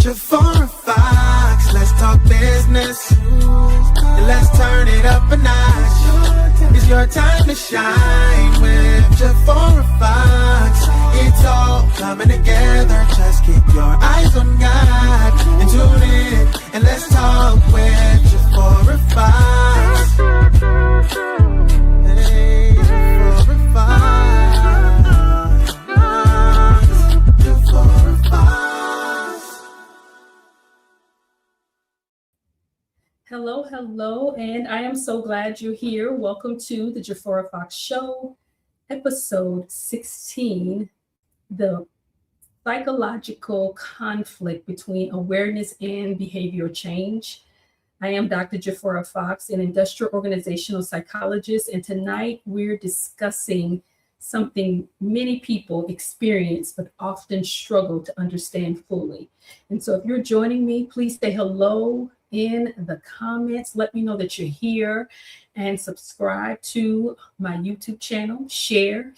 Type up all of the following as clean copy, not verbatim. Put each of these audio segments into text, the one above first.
Jafora Fox, let's talk business. And let's turn it up a notch. It's your time to shine with Jafora Fox. It's all coming together. Just keep your eyes on God and tune in. And let's talk with Jafora Fox. Hey, Jafora Fox. Jafora Fox. Hello, and I am so glad you're here. Welcome to the Jafora Fox Show, episode 16, the psychological conflict between awareness and behavioral change. I am Dr. Jafora Fox, an industrial organizational psychologist, and tonight we're discussing something many people experience but often struggle to understand fully. And so if you're joining me, please say hello in the comments. Let me know that you're here and subscribe to my YouTube channel. Share.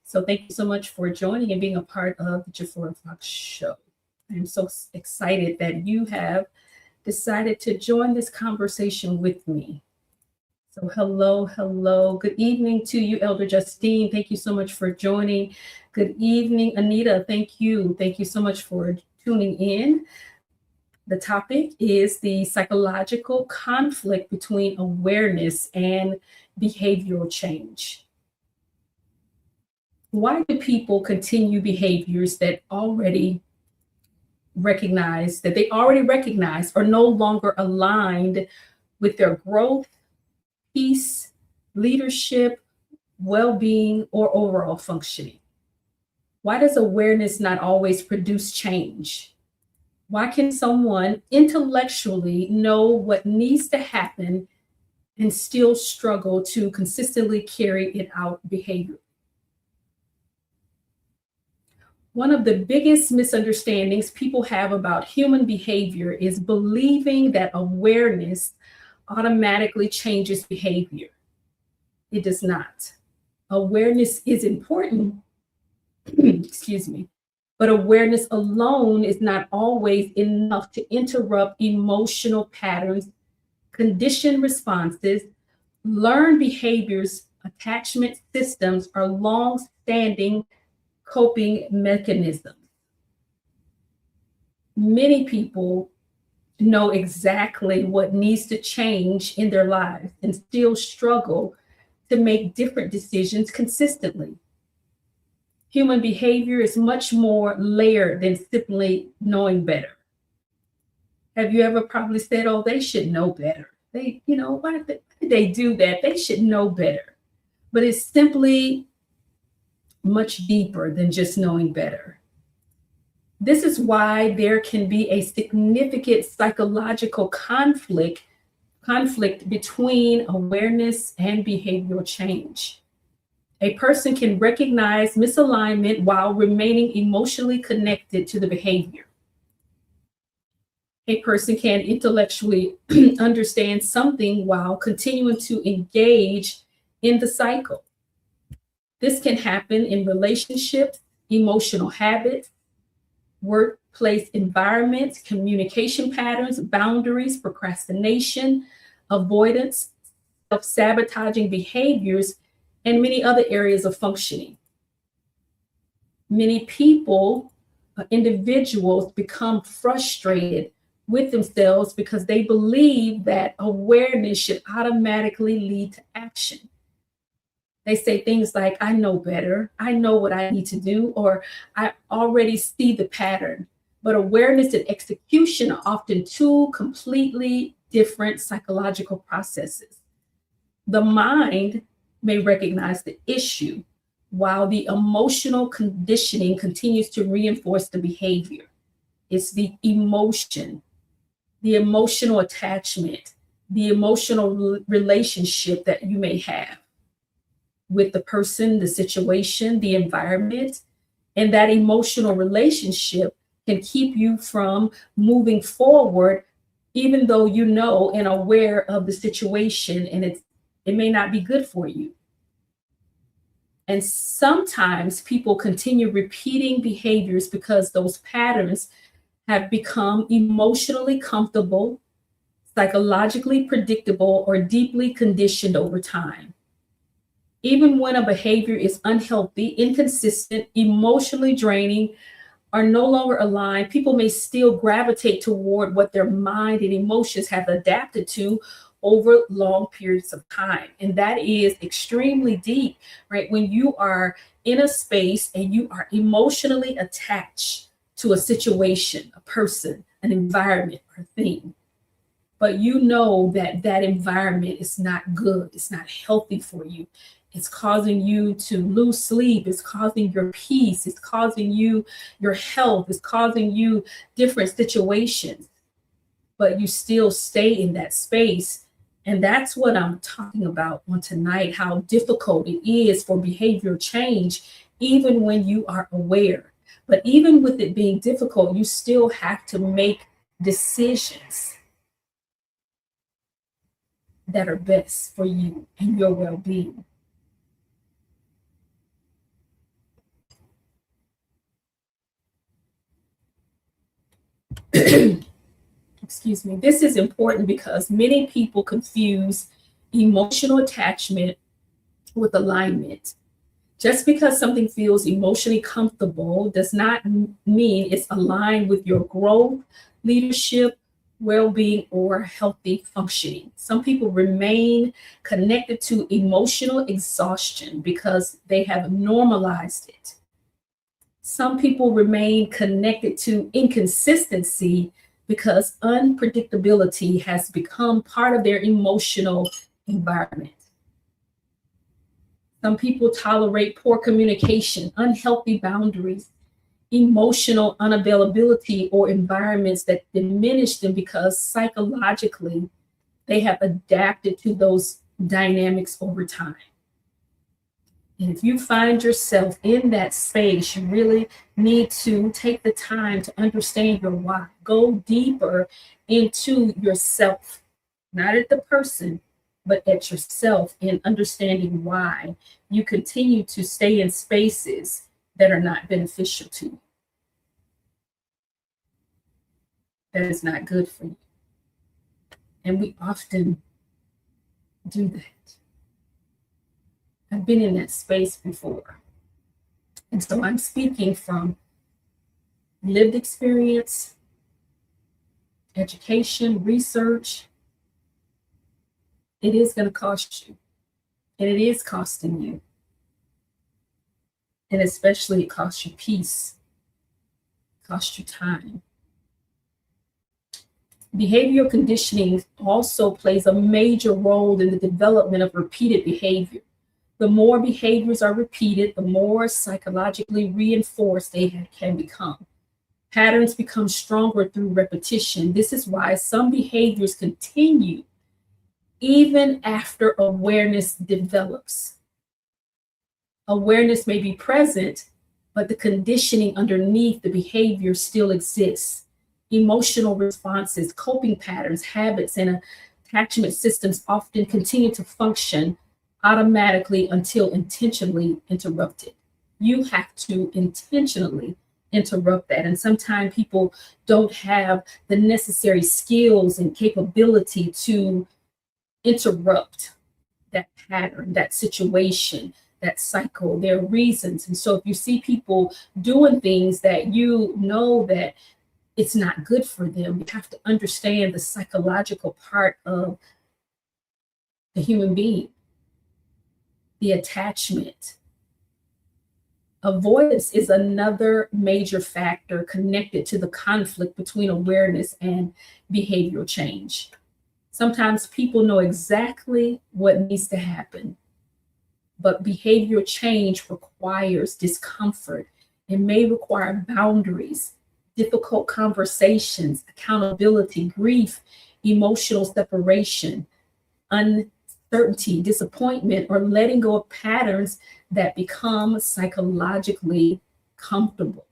So thank you so much for joining and being a part of the Jafora Fox Show. I'm so excited that you have decided to join this conversation with me. So hello. Good evening to you, Elder Justine. Thank you so much for joining. Good evening, Anita. Thank you. Thank you so much for tuning in. The topic is the psychological conflict between awareness and behavioral change. Why do people continue behaviors that they already recognize are no longer aligned with their growth, peace, leadership, well-being, or overall functioning? Why does awareness not always produce change? Why can someone intellectually know what needs to happen and still struggle to consistently carry it out behavior? One of the biggest misunderstandings people have about human behavior is believing that awareness automatically changes behavior. It does not. Awareness is important, but awareness alone is not always enough to interrupt emotional patterns, condition responses, learned behaviors, attachment systems, or long-standing coping mechanisms. Many people know exactly what needs to change in their lives and still struggle to make different decisions consistently. Human behavior is much more layered than simply knowing better. Have you ever probably said, oh, they should know better? Why did they do that? They should know better. But it's simply much deeper than just knowing better. This is why there can be a significant psychological conflict between awareness and behavioral change. A person can recognize misalignment while remaining emotionally connected to the behavior. A person can intellectually understand something while continuing to engage in the cycle. This can happen in relationships, emotional habits, workplace environments, communication patterns, boundaries, procrastination, avoidance, self-sabotaging behaviors, and many other areas of functioning. Many individuals become frustrated with themselves because they believe that awareness should automatically lead to action. They say things like, I know better, I know what I need to do, or I already see the pattern. But awareness and execution are often two completely different psychological processes. The mind may recognize the issue while the emotional conditioning continues to reinforce the behavior. It's the emotion, the emotional attachment, the emotional relationship that you may have with the person, the situation, the environment, and that emotional relationship can keep you from moving forward, even though you know and aware of the situation and it may not be good for you. And sometimes people continue repeating behaviors because those patterns have become emotionally comfortable, psychologically predictable, or deeply conditioned over time. Even when a behavior is unhealthy, inconsistent, emotionally draining, or no longer aligned, people may still gravitate toward what their mind and emotions have adapted to over long periods of time. And that is extremely deep, right? When you are in a space and you are emotionally attached to a situation, a person, an environment, or thing, but you know that that environment is not good, it's not healthy for you. It's causing you to lose sleep, it's causing your peace, it's causing you your health, it's causing you different situations, but you still stay in that space. And that's what I'm talking about on tonight, how difficult it is for behavior change, even when you are aware. But even with it being difficult, you still have to make decisions that are best for you and your well-being. Excuse me. This is important because many people confuse emotional attachment with alignment. Just because something feels emotionally comfortable does not mean it's aligned with your growth, leadership, well being, or healthy functioning. Some people remain connected to emotional exhaustion because they have normalized it. Some people remain connected to inconsistency because unpredictability has become part of their emotional environment. Some people tolerate poor communication, unhealthy boundaries, emotional unavailability, or environments that diminish them because psychologically they have adapted to those dynamics over time. And if you find yourself in that space, you really need to take the time to understand your why. Go deeper into yourself, not at the person, but at yourself, in understanding why you continue to stay in spaces that are not beneficial to you, that is not good for you. And we often do that. I've been in that space before. And so I'm speaking from lived experience, education, research. It is going to cost you, and it is costing you. And especially it costs you peace, it costs you time. Behavioral conditioning also plays a major role in the development of repeated behavior. The more behaviors are repeated, the more psychologically reinforced they can become. Patterns become stronger through repetition. This is why some behaviors continue even after awareness develops. Awareness may be present, but the conditioning underneath the behavior still exists. Emotional responses, coping patterns, habits, and attachment systems often continue to function automatically until intentionally interrupted. You have to intentionally interrupt that. And sometimes people don't have the necessary skills and capability to interrupt that pattern, that situation, that cycle, their reasons. And so if you see people doing things that you know that it's not good for them, you have to understand the psychological part of the human being, the attachment. Avoidance is another major factor connected to the conflict between awareness and behavioral change. Sometimes people know exactly what needs to happen, but behavioral change requires discomfort. It may require boundaries, difficult conversations, accountability, grief, emotional separation, uncertainty, disappointment, or letting go of patterns that become psychologically comfortable.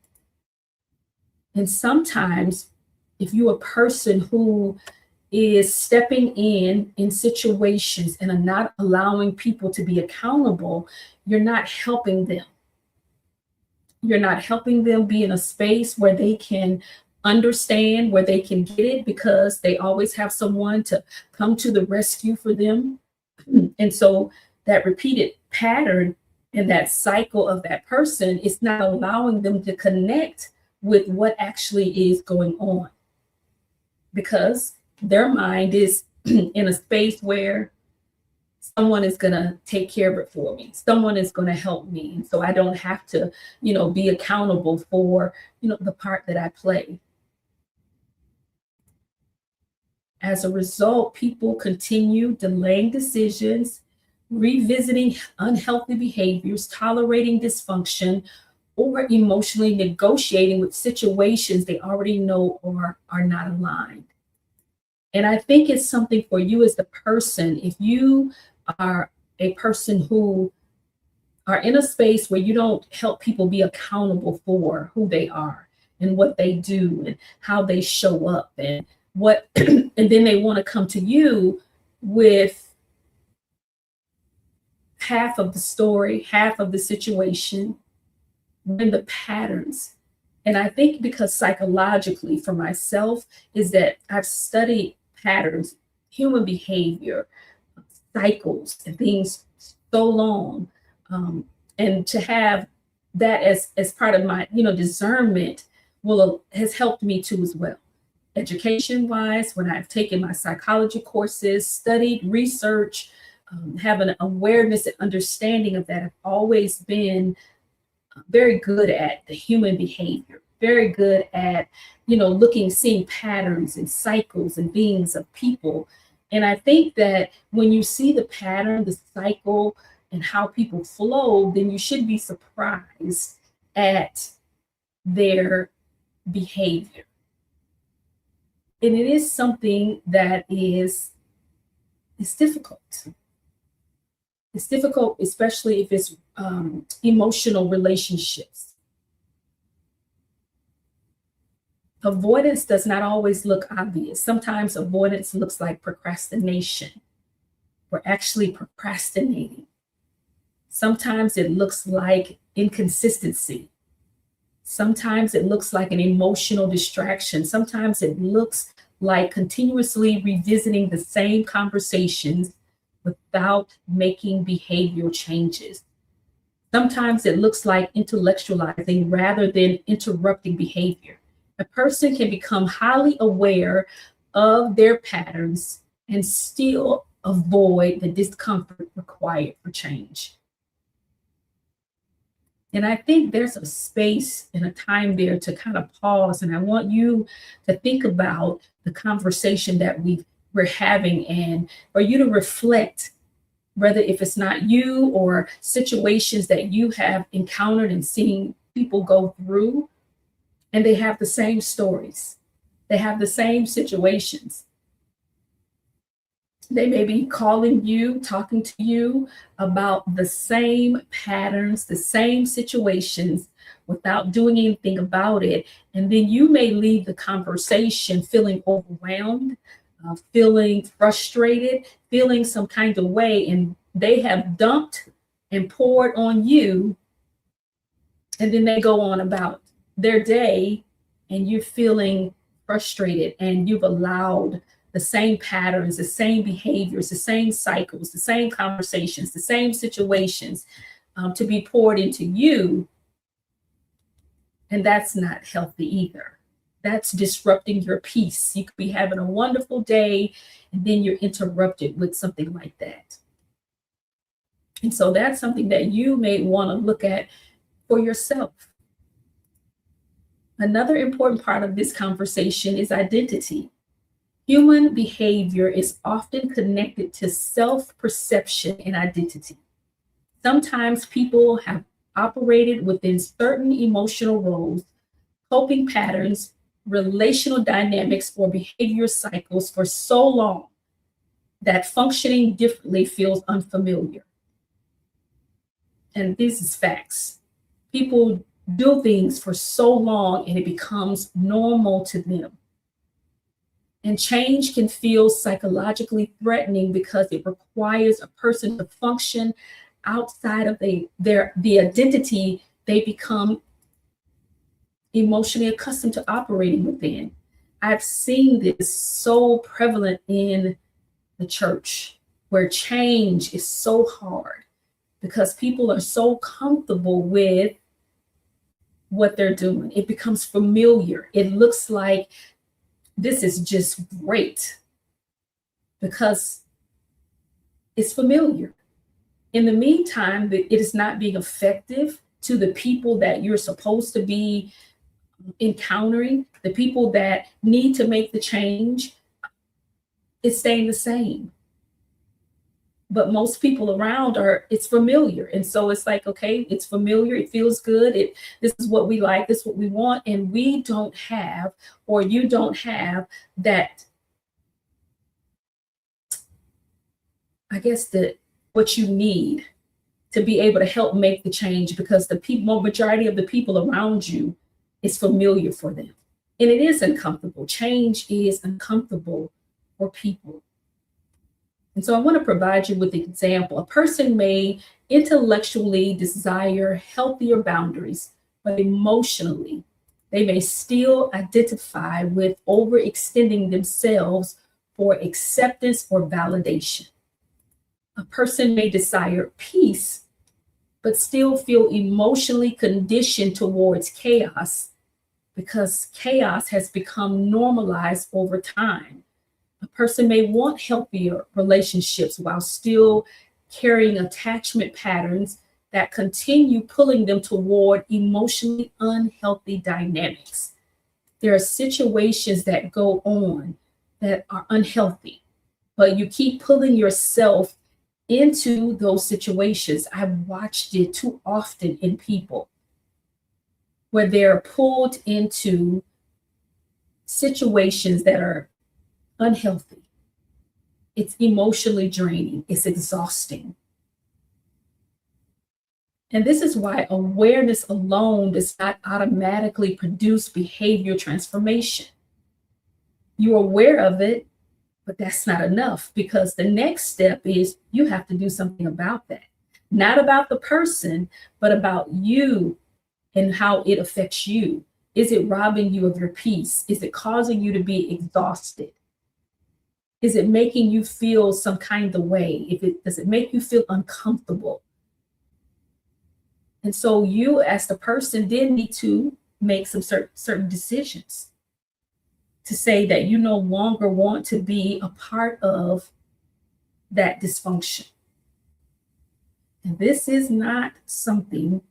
And sometimes, if you're a person who is stepping in situations and are not allowing people to be accountable, you're not helping them. You're not helping them be in a space where they can understand where they can get it because they always have someone to come to the rescue for them. And so that repeated pattern and that cycle of that person is not allowing them to connect with what actually is going on, because their mind is in a space where someone is going to take care of it for me. Someone is going to help me. And so I don't have to, be accountable for, the part that I play. As a result, people continue delaying decisions, revisiting unhealthy behaviors, tolerating dysfunction, or emotionally negotiating with situations they already know are not aligned. And I think it's something for you as the person. If you are a person who are in a space where you don't help people be accountable for who they are and what they do and how they show up and what, and then they want to come to you with half of the story, half of the situation, and the patterns. And I think because psychologically for myself is that I've studied patterns, human behavior, cycles and things so long. And to have that as part of my, discernment has helped me too as well. Education wise, when I've taken my psychology courses, studied, research, have an awareness and understanding of that, I've always been very good at the human behavior, very good at, seeing patterns and cycles and beings of people. And I think that when you see the pattern, the cycle, and how people flow, then you should be surprised at their behavior. And it is something that is difficult. It's difficult, especially if it's emotional relationships. Avoidance does not always look obvious. Sometimes avoidance looks like procrastination. We're actually procrastinating. Sometimes it looks like inconsistency. Sometimes it looks like an emotional distraction. Sometimes it looks like continuously revisiting the same conversations without making behavioral changes. Sometimes it looks like intellectualizing rather than interrupting behavior. A person can become highly aware of their patterns and still avoid the discomfort required for change. And I think there's a space and a time there to kind of pause. And I want you to think about the conversation that we're having and for you to reflect, whether if it's not you or situations that you have encountered and seen people go through, and they have the same stories. They have the same situations. They may be calling you, talking to you about the same patterns, the same situations without doing anything about it. And then you may leave the conversation feeling overwhelmed, feeling frustrated, feeling some kind of way. And they have dumped and poured on you. And then they go on about their day and you're feeling frustrated and you've allowed the same patterns, the same behaviors, the same cycles, the same conversations, the same situations to be poured into you. And that's not healthy either. That's disrupting your peace. You could be having a wonderful day and then you're interrupted with something like that. And so that's something that you may want to look at for yourself. Another important part of this conversation is identity. Human behavior is often connected to self-perception and identity. Sometimes people have operated within certain emotional roles, coping patterns, relational dynamics, or behavior cycles for so long that functioning differently feels unfamiliar. And this is facts. People do things for so long and it becomes normal to them. And change can feel psychologically threatening because it requires a person to function outside of the identity they become emotionally accustomed to operating within. I've seen this so prevalent in the church where change is so hard because people are so comfortable with what they're doing. It becomes familiar. It looks like this is just great because it's familiar. In the meantime, it is not being effective to the people that you're supposed to be encountering, the people that need to make the change. It's staying the same. But most people around it's familiar. And so it's like, okay, it's familiar. It feels good. This is what we like. This is what we want. And we don't have, or you don't have that, I guess, what you need to be able to help make the change, because the majority of the people around you is familiar for them. And it is uncomfortable. Change is uncomfortable for people. And so I want to provide you with an example. A person may intellectually desire healthier boundaries, but emotionally, they may still identify with overextending themselves for acceptance or validation. A person may desire peace, but still feel emotionally conditioned towards chaos because chaos has become normalized over time. A person may want healthier relationships while still carrying attachment patterns that continue pulling them toward emotionally unhealthy dynamics. There are situations that go on that are unhealthy, but you keep pulling yourself into those situations. I've watched it too often in people where they're pulled into situations that are unhealthy. It's emotionally draining. It's exhausting. And this is why awareness alone does not automatically produce behavior transformation. You're aware of it, but that's not enough, because the next step is you have to do something about that. Not about the person, but about you and how it affects you. Is it robbing you of your peace? Is it causing you to be exhausted? Is it making you feel some kind of way? Does it make you feel uncomfortable? And so you, as the person, then need to make some certain decisions to say that you no longer want to be a part of that dysfunction. And this is not something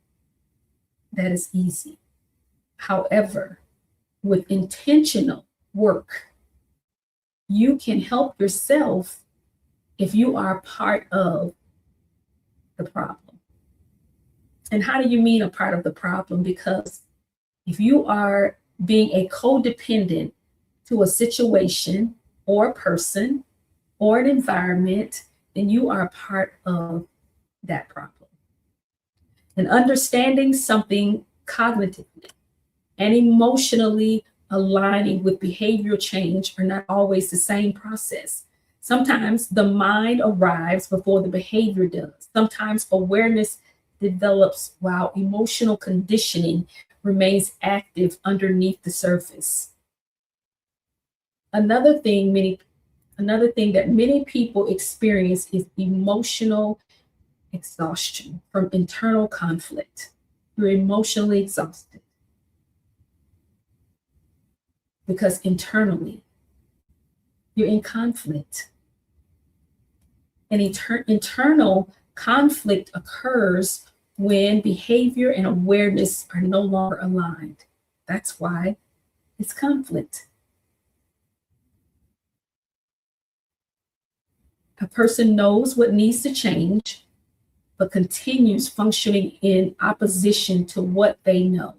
that is easy. However, with intentional work, you can help yourself if you are part of the problem. And how do you mean a part of the problem? Because if you are being a codependent to a situation or a person or an environment, then you are a part of that problem. And understanding something cognitively and emotionally aligning with behavioral change are not always the same process. Sometimes the mind arrives before the behavior does. Sometimes awareness develops while emotional conditioning remains active underneath the surface. Another thing that many people experience is emotional exhaustion from internal conflict. You're emotionally exhausted because internally you're in conflict. And internal conflict occurs when behavior and awareness are no longer aligned. That's why it's conflict. A person knows what needs to change, but continues functioning in opposition to what they know.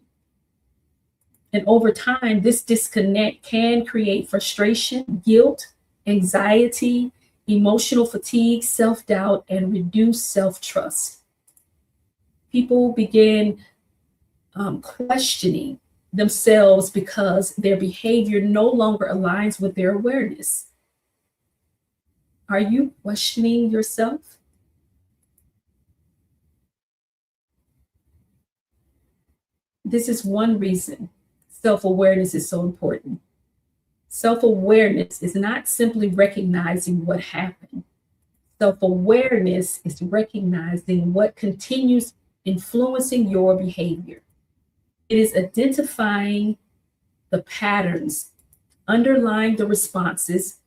And over time, this disconnect can create frustration, guilt, anxiety, emotional fatigue, self-doubt, and reduced self-trust. People begin questioning themselves because their behavior no longer aligns with their awareness. Are you questioning yourself? This is one reason self-awareness is so important. Self-awareness is not simply recognizing what happened. Self-awareness is recognizing what continues influencing your behavior. It is identifying the patterns underlying the responses,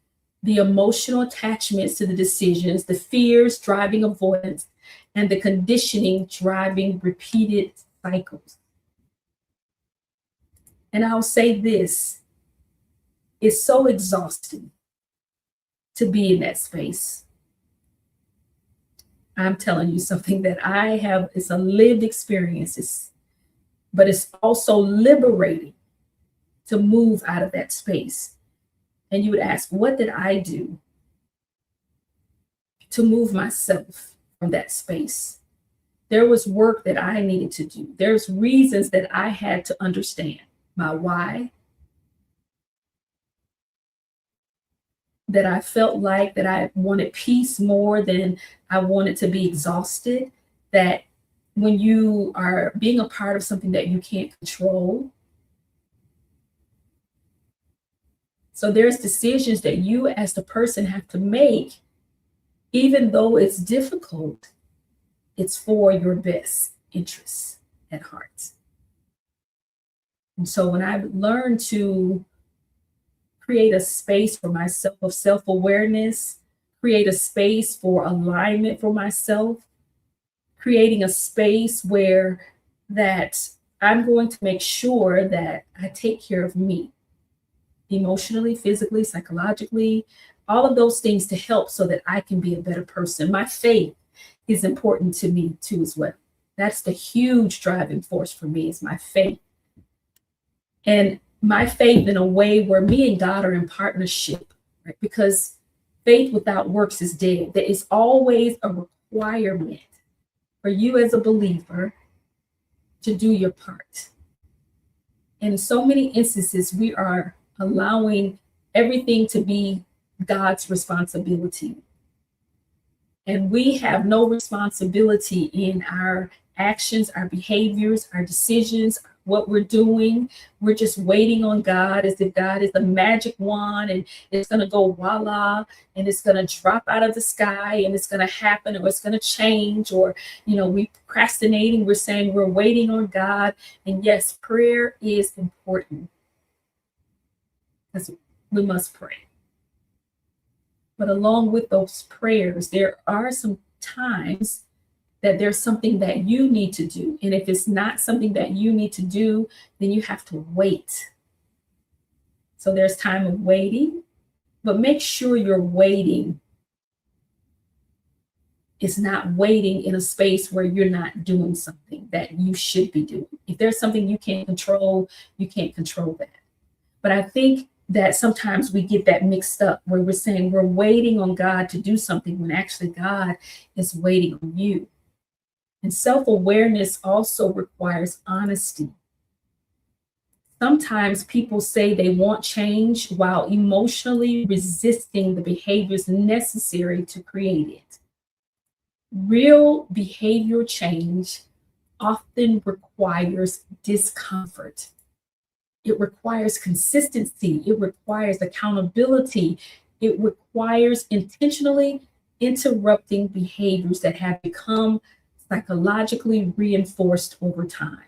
the emotional attachments to the decisions, the fears driving avoidance, and the conditioning driving repeated cycles. And I'll say this, it's so exhausting to be in that space. I'm telling you something that I have, it's a lived experience, but it's also liberating to move out of that space. And you would ask, what did I do to move myself from that space? There was work that I needed to do. There's reasons that I had to understand my why, that I felt like that I wanted peace more than I wanted to be exhausted, that when you are being a part of something that you can't control, so there's decisions that you as the person have to make, even though it's difficult, it's for your best interests at heart. And so when I learned to create a space for myself of self-awareness, create a space for alignment for myself, creating a space where that I'm going to make sure that I take care of me emotionally, physically, psychologically, all of those things to help so that I can be a better person. My faith is important to me too as well. That's the huge driving force for me is my faith. And my faith in a way where me and God are in partnership, right? Because faith without works is dead. There is always a requirement for you as a believer to do your part. And in so many instances, we are allowing everything to be God's responsibility. And we have no responsibility in our actions, our behaviors, our decisions, what we're doing. We're just waiting on God as if God is the magic wand and it's going to go voila and it's going to drop out of the sky and it's going to happen or it's going to change, or, we procrastinating. We're saying we're waiting on God. And yes, prayer is important because we must pray. But along with those prayers, there are some times that there's something that you need to do. And if it's not something that you need to do, then you have to wait. So there's time of waiting, but make sure your waiting is not waiting in a space where you're not doing something that you should be doing. If there's something you can't control, you can't control that. But I think that sometimes we get that mixed up where we're saying we're waiting on God to do something when actually God is waiting on you. And self-awareness also requires honesty. Sometimes people say they want change while emotionally resisting the behaviors necessary to create it. Real behavior change often requires discomfort. It requires consistency. It requires accountability. It requires intentionally interrupting behaviors that have become psychologically reinforced over time.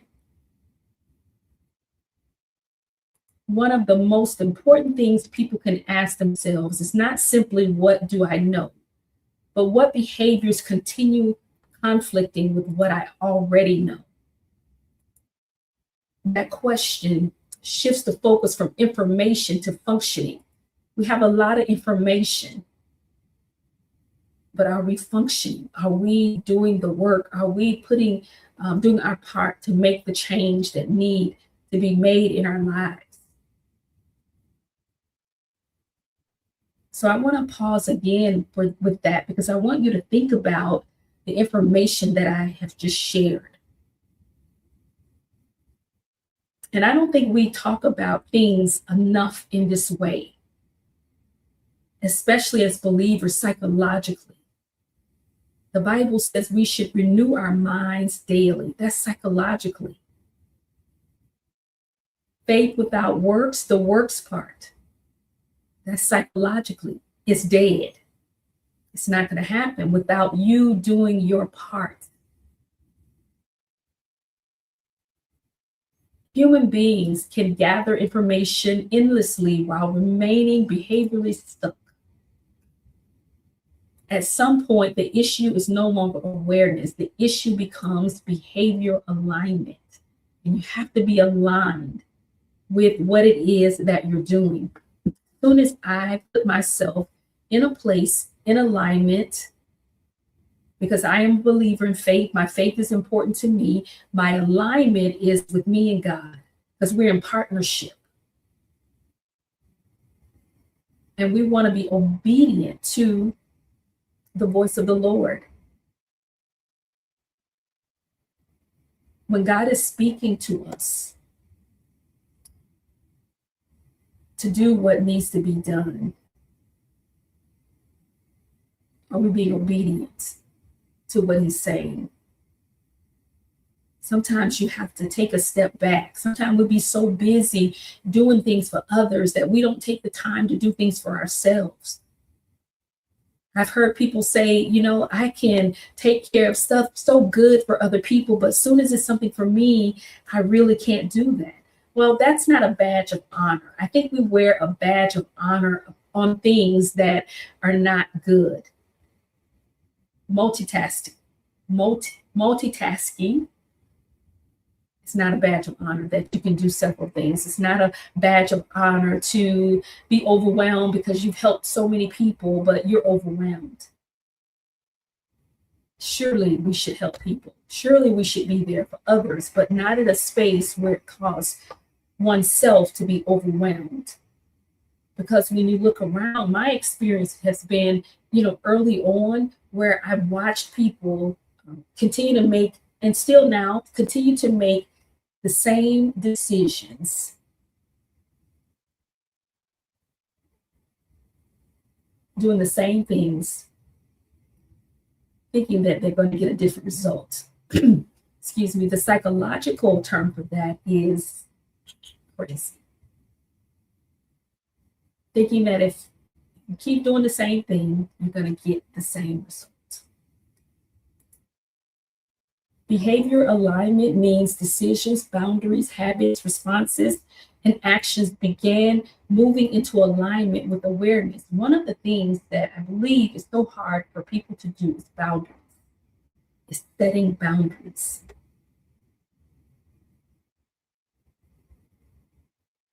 One of the most important things people can ask themselves is not simply, what do I know? But what behaviors continue conflicting with what I already know? That question shifts the focus from information to functioning. We have a lot of information, but are we functioning? Are we doing the work? Are we doing our part to make the change that need to be made in our lives? So I want to pause again with that, because I want you to think about the information that I have just shared. And I don't think we talk about things enough in this way, especially as believers psychologically. The Bible says we should renew our minds daily. That's psychologically. Faith without works, the works part, that's psychologically, it's dead. It's not going to happen without you doing your part. Human beings can gather information endlessly while remaining behaviorally stuck. At some point, the issue is no longer awareness. The issue becomes behavior alignment. And you have to be aligned with what it is that you're doing. As soon as I put myself in a place in alignment, because I am a believer in faith, my faith is important to me. My alignment is with me and God, because we're in partnership. And we want to be obedient to the voice of the Lord. When God is speaking to us to do what needs to be done, are we being obedient to what he's saying? Sometimes you have to take a step back. Sometimes we'll be so busy doing things for others that we don't take the time to do things for ourselves. I've heard people say, I can take care of stuff so good for other people, but as soon as it's something for me, I really can't do that. Well, that's not a badge of honor. I think we wear a badge of honor on things that are not good. Multitasking. Multitasking. It's not a badge of honor that you can do several things. It's not a badge of honor to be overwhelmed because you've helped so many people, but you're overwhelmed. Surely we should help people. Surely we should be there for others, but not in a space where it causes oneself to be overwhelmed. Because when you look around, my experience has been, early on where I've watched people continue to make, and still now continue to make the same decisions. Doing the same things, thinking that they're going to get a different result. Excuse me, the psychological term for that is crazy. Thinking that if you keep doing the same thing, you're going to get the same result. Behavior alignment means decisions, boundaries, habits, responses, and actions began moving into alignment with awareness. One of the things that I believe is so hard for people to do is boundaries. It's setting boundaries.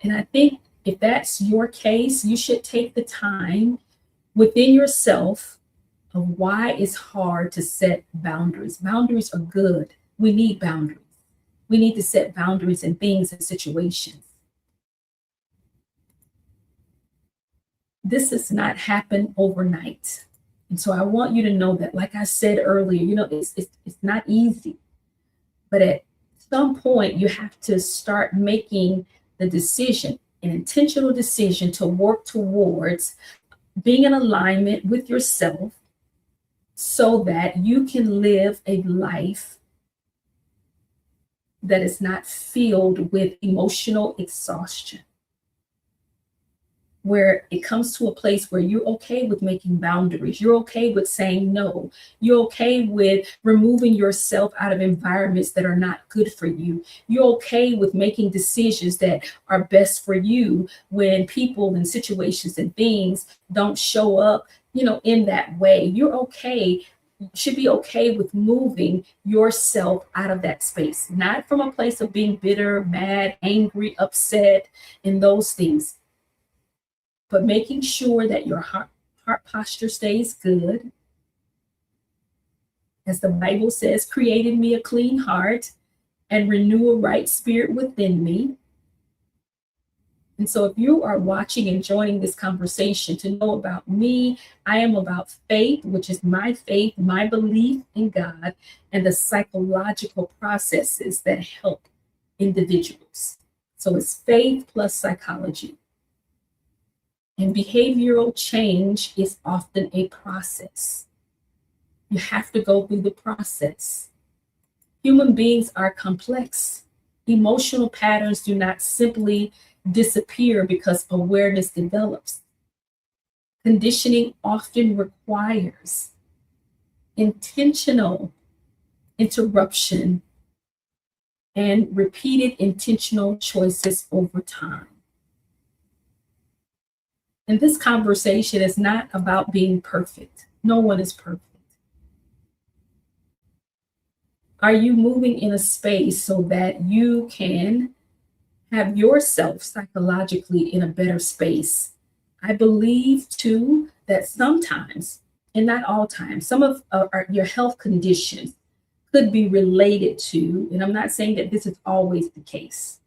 And I think if that's your case, you should take the time within yourself of why it's hard to set boundaries. Boundaries are good. We need boundaries. We need to set boundaries in things and situations. This does not happen overnight. And so I want you to know that, like I said earlier, it's not easy. But at some point, you have to start making the decision, an intentional decision to work towards being in alignment with yourself so that you can live a life that is not filled with emotional exhaustion, where it comes to a place where you're okay with making boundaries. You're okay with saying no. You're okay with removing yourself out of environments that are not good for you. You're okay with making decisions that are best for you when people and situations and things don't show up, in that way. You're okay. You should be okay with moving yourself out of that space, not from a place of being bitter, mad, angry, upset, and those things, but making sure that your heart posture stays good. As the Bible says, create in me a clean heart and renew a right spirit within me. And so if you are watching and joining this conversation to know about me, I am about faith, which is my faith, my belief in God, and the psychological processes that help individuals. So it's faith plus psychology. And behavioral change is often a process. You have to go through the process. Human beings are complex. Emotional patterns do not simply disappear because awareness develops. Conditioning often requires intentional interruption and repeated intentional choices over time. And this conversation is not about being perfect. No one is perfect. Are you moving in a space so that you can have yourself psychologically in a better space? I believe too that sometimes, and not all times, some of your health conditions could be related to, and I'm not saying that this is always the case,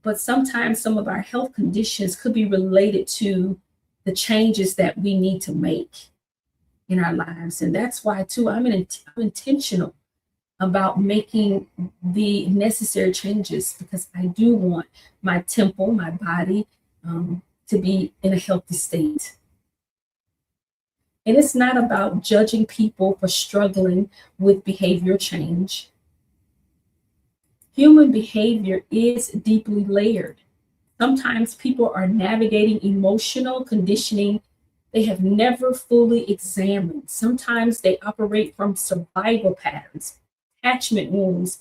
but sometimes some of our health conditions could be related to the changes that we need to make in our lives. And that's why too, I'm intentional about making the necessary changes, because I do want my temple, my body, to be in a healthy state. And it's not about judging people for struggling with behavior change. Human behavior is deeply layered. Sometimes people are navigating emotional conditioning they have never fully examined. Sometimes they operate from survival patterns, attachment wounds,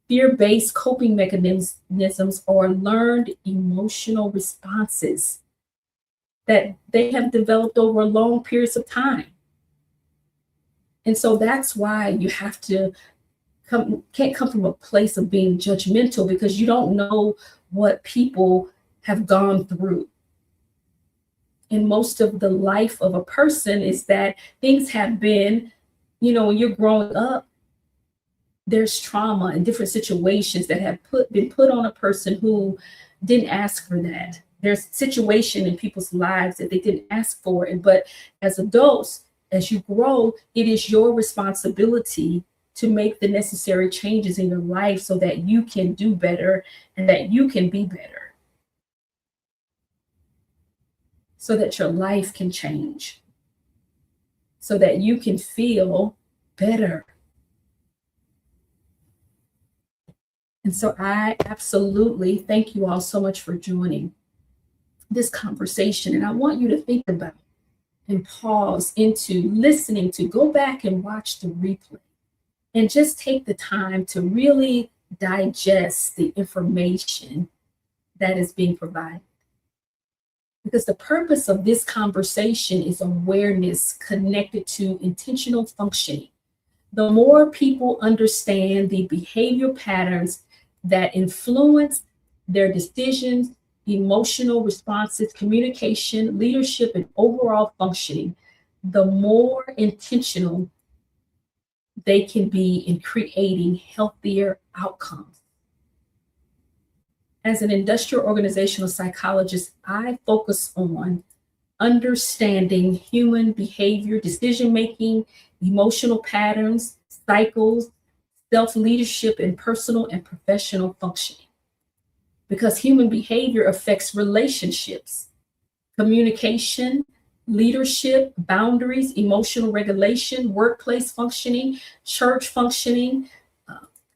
fear-based coping mechanisms, or learned emotional responses that they have developed over long periods of time. And so that's why you have to can't come from a place of being judgmental, because you don't know what people have gone through. And most of the life of a person is that things have been, when you're growing up, there's trauma and different situations that have been put on a person who didn't ask for that. There's situation in people's lives that they didn't ask for. But as adults, as you grow, it is your responsibility to make the necessary changes in your life so that you can do better and that you can be better, so that your life can change, so that you can feel better. And so I absolutely thank you all so much for joining this conversation. And I want you to think about and pause into listening, to go back and watch the replay and just take the time to really digest the information that is being provided. Because the purpose of this conversation is awareness connected to intentional functioning. The more people understand the behavior patterns that influence their decisions, emotional responses, communication, leadership, and overall functioning, the more intentional they can be in creating healthier outcomes. As an industrial organizational psychologist, I focus on understanding human behavior, decision-making, emotional patterns, cycles, self-leadership, and personal and professional functioning. Because human behavior affects relationships, communication, leadership, boundaries, emotional regulation, workplace functioning, church functioning,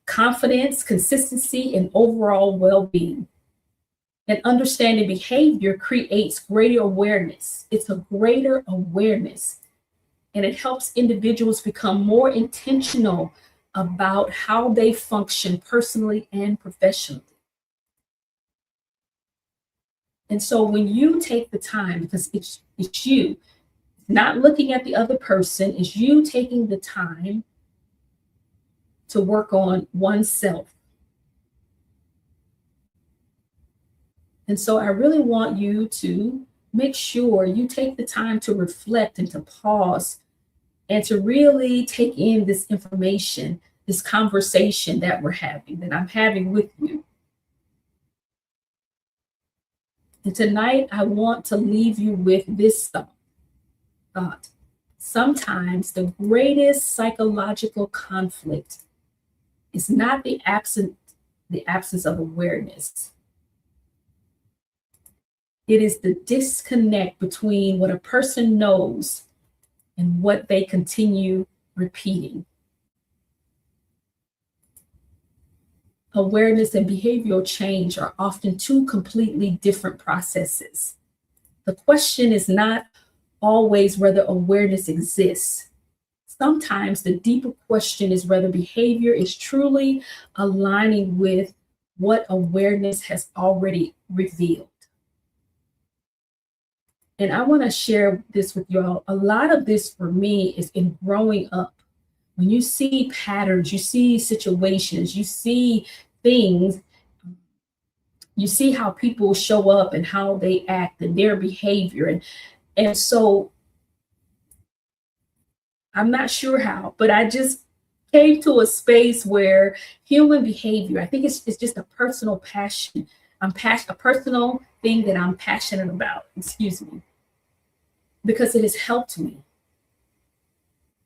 confidence, consistency, and overall well-being. And understanding behavior creates greater awareness. It's a greater awareness, and it helps individuals become more intentional about how they function personally and professionally. And so when you take the time, because it's you, not looking at the other person, it's you taking the time to work on oneself. And so I really want you to make sure you take the time to reflect and to pause and to really take in this information, this conversation that we're having, that I'm having with you. And tonight, I want to leave you with this thought. Sometimes the greatest psychological conflict is not the absence of awareness. It is the disconnect between what a person knows and what they continue repeating. awareness and behavioral change are often two completely different processes. The question is not always whether awareness exists. Sometimes the deeper question is whether behavior is truly aligning with what awareness has already revealed. And I want to share this with you all. A lot of this for me is in growing up. When you see patterns, you see situations, you see things, you see how people show up and how they act and their behavior. And so I'm not sure how, but I just came to a space where human behavior, I think it's just a personal passion. A personal thing that I'm passionate about, because it has helped me.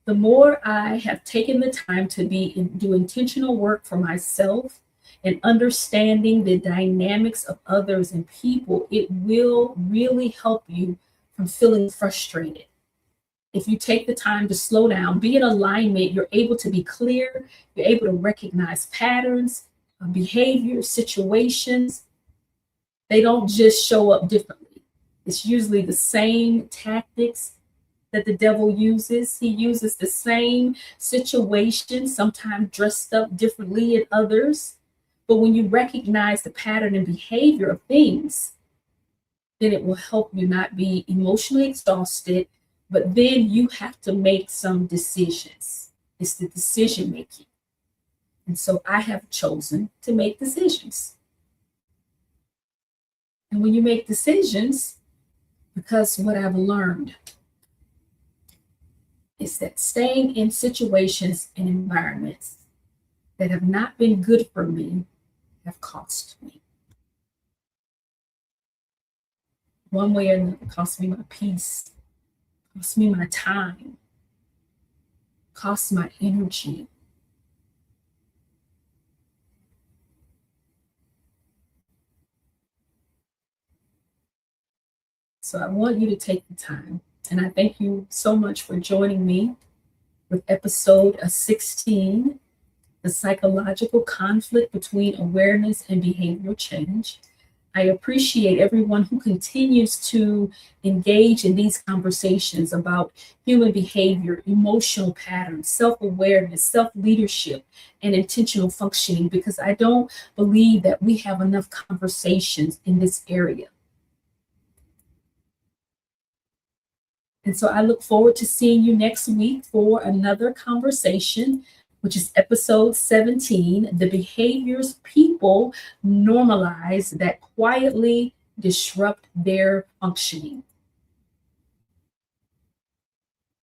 The more I have taken the time to do intentional work for myself and understanding the dynamics of others and people, it will really help you from feeling frustrated. If you take the time to slow down, be in alignment, you're able to be clear, you're able to recognize patterns, behaviors, situations. They don't just show up differently. It's usually the same tactics that the devil uses. He uses the same situation, sometimes dressed up differently in others. But when you recognize the pattern and behavior of things, then it will help you not be emotionally exhausted. But then you have to make some decisions. It's the decision making. And so I have chosen to make decisions. And when you make decisions, because what I've learned is that staying in situations and environments that have not been good for me have cost me. One way or another, cost me my peace, cost me my time, cost my energy. So I want you to take the time, and I thank you so much for joining me with episode 16, the psychological conflict between awareness and behavioral change. I appreciate everyone who continues to engage in these conversations about human behavior, emotional patterns, self-awareness, self-leadership, and intentional functioning, because I don't believe that we have enough conversations in this area. And so I look forward to seeing you next week for another conversation, which is episode 17, the behaviors people normalize that quietly disrupt their functioning.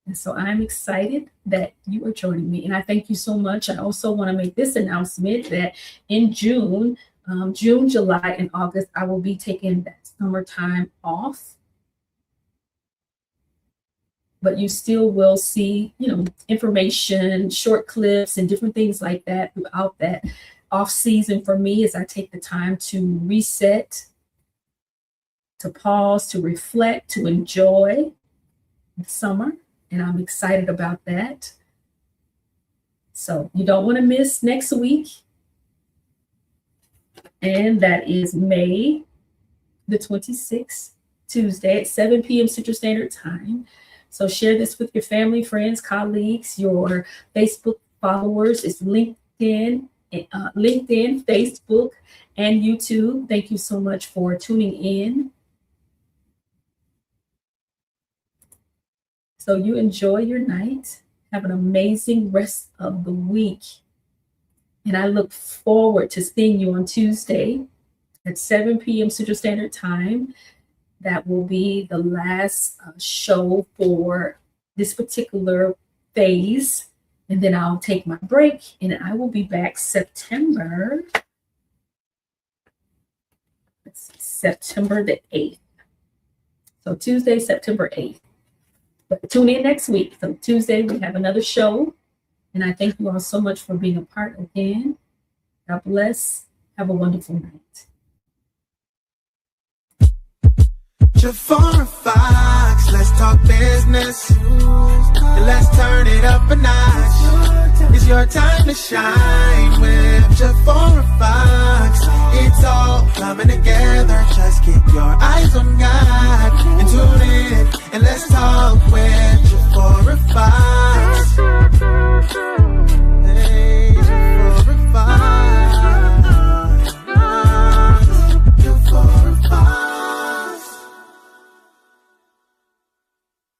And so I'm excited that you are joining me, and I thank you so much. I also want to make this announcement that in June, July, and August, I will be taking that summertime off. But you still will see, information, short clips, and different things like that throughout that off season for me, as I take the time to reset, to pause, to reflect, to enjoy the summer. And I'm excited about that. So you don't want to miss next week. And that is May the 26th, Tuesday at 7 p.m. Central Standard Time. So share this with your family, friends, colleagues, your Facebook followers. It's LinkedIn, Facebook, and YouTube. Thank you so much for tuning in. So you enjoy your night. Have an amazing rest of the week. And I look forward to seeing you on Tuesday at 7 p.m. Central Standard Time. That will be the last show for this particular phase. And then I'll take my break, and I will be back September the 8th. So Tuesday, September 8th. But tune in next week. So Tuesday, we have another show. And I thank you all so much for being a part again. God bless. Have a wonderful night. Jafora Fox, let's talk business. And let's turn it up a notch. It's your time to shine with Jafora Fox. It's all coming together. Just keep your eyes on God.